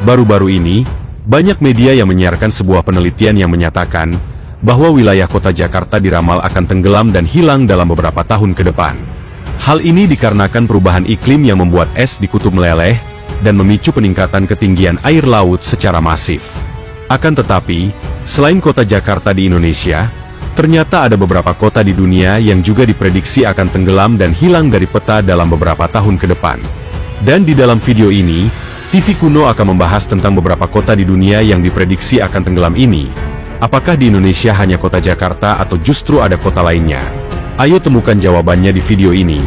Baru-baru ini, banyak media yang menyiarkan sebuah penelitian yang menyatakan bahwa wilayah kota Jakarta diramal akan tenggelam dan hilang dalam beberapa tahun ke depan. Hal ini dikarenakan perubahan iklim yang membuat es di kutub meleleh dan memicu peningkatan ketinggian air laut secara masif. Akan tetapi, selain kota Jakarta di Indonesia, ternyata ada beberapa kota di dunia yang juga diprediksi akan tenggelam dan hilang dari peta dalam beberapa tahun ke depan. Dan di dalam video ini, TV Kuno akan membahas tentang beberapa kota di dunia yang diprediksi akan tenggelam ini. Apakah di Indonesia hanya kota Jakarta atau justru ada kota lainnya? Ayo temukan jawabannya di video ini.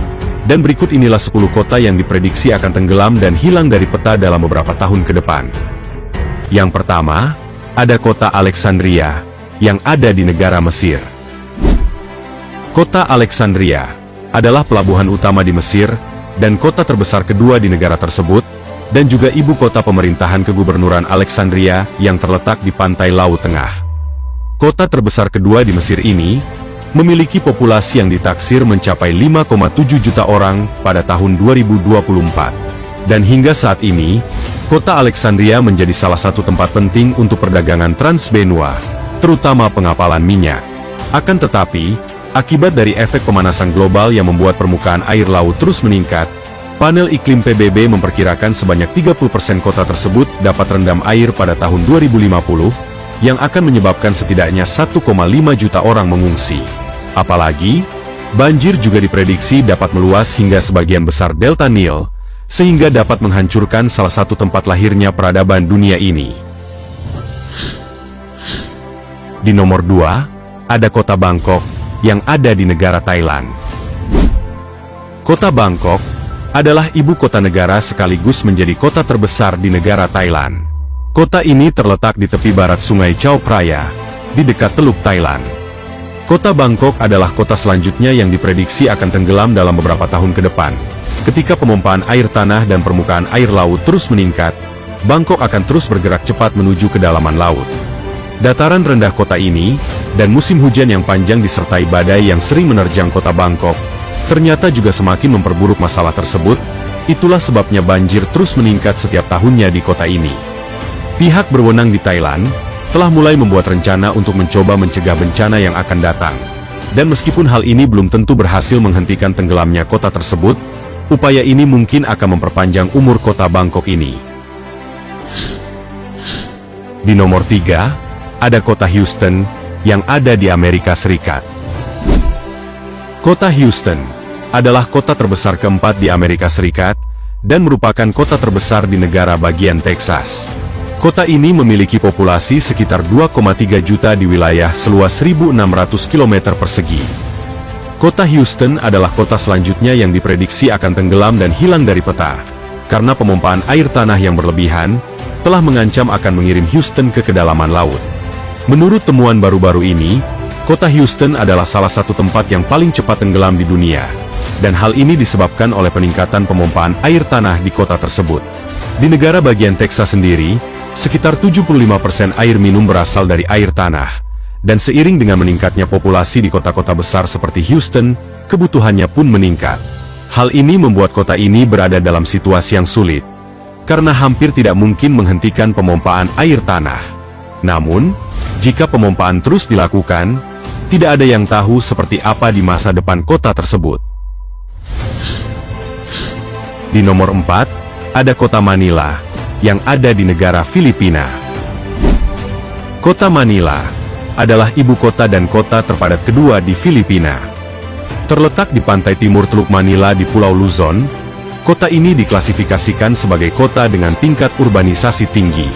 Dan berikut inilah 10 kota yang diprediksi akan tenggelam dan hilang dari peta dalam beberapa tahun ke depan. Yang pertama, ada kota Alexandria, yang ada di negara Mesir. Kota Alexandria adalah pelabuhan utama di Mesir, dan kota terbesar kedua di negara tersebut, dan juga ibu kota pemerintahan kegubernuran Alexandria yang terletak di pantai Laut Tengah. Kota terbesar kedua di Mesir ini memiliki populasi yang ditaksir mencapai 5,7 juta orang pada tahun 2024. Dan hingga saat ini, kota Alexandria menjadi salah satu tempat penting untuk perdagangan transbenua, terutama pengapalan minyak. Akan tetapi, akibat dari efek pemanasan global yang membuat permukaan air laut terus meningkat, panel iklim PBB memperkirakan sebanyak 30% kota tersebut dapat terendam air pada tahun 2050, yang akan menyebabkan setidaknya 1,5 juta orang mengungsi. Apalagi, banjir juga diprediksi dapat meluas hingga sebagian besar delta Nil, sehingga dapat menghancurkan salah satu tempat lahirnya peradaban dunia ini. Di nomor 2, ada kota Bangkok, yang ada di negara Thailand. Kota Bangkok adalah ibu kota negara sekaligus menjadi kota terbesar di negara Thailand. Kota ini terletak di tepi barat Sungai Chao Phraya, di dekat Teluk Thailand. Kota Bangkok adalah kota selanjutnya yang diprediksi akan tenggelam dalam beberapa tahun ke depan. Ketika pemompaan air tanah dan permukaan air laut terus meningkat, Bangkok akan terus bergerak cepat menuju kedalaman laut. Dataran rendah kota ini, dan musim hujan yang panjang disertai badai yang sering menerjang kota Bangkok, ternyata juga semakin memperburuk masalah tersebut. Itulah sebabnya banjir terus meningkat setiap tahunnya di kota ini. Pihak berwenang di Thailand telah mulai membuat rencana untuk mencoba mencegah bencana yang akan datang. Dan meskipun hal ini belum tentu berhasil menghentikan tenggelamnya kota tersebut, upaya ini mungkin akan memperpanjang umur kota Bangkok ini. Di nomor 3, ada kota Houston, yang ada di Amerika Serikat. Kota Houston adalah kota terbesar keempat di Amerika Serikat, dan merupakan kota terbesar di negara bagian Texas. Kota ini memiliki populasi sekitar 2,3 juta di wilayah seluas 1.600 km persegi. Kota Houston adalah kota selanjutnya yang diprediksi akan tenggelam dan hilang dari peta, karena pemompaan air tanah yang berlebihan telah mengancam akan mengirim Houston ke kedalaman laut. Menurut temuan baru-baru ini, kota Houston adalah salah satu tempat yang paling cepat tenggelam di dunia, dan hal ini disebabkan oleh peningkatan pemompaan air tanah di kota tersebut. Di negara bagian Texas sendiri, sekitar 75% air minum berasal dari air tanah, dan seiring dengan meningkatnya populasi di kota-kota besar seperti Houston, kebutuhannya pun meningkat. Hal ini membuat kota ini berada dalam situasi yang sulit, karena hampir tidak mungkin menghentikan pemompaan air tanah. Namun, jika pemompaan terus dilakukan, tidak ada yang tahu seperti apa di masa depan kota tersebut. Di nomor 4, ada kota Manila, yang ada di negara Filipina. Kota Manila adalah ibu kota dan kota terpadat kedua di Filipina. Terletak di pantai timur Teluk Manila di Pulau Luzon, kota ini diklasifikasikan sebagai kota dengan tingkat urbanisasi tinggi.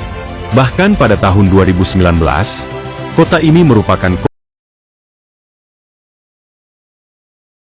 Bahkan pada tahun 2019, kota ini merupakan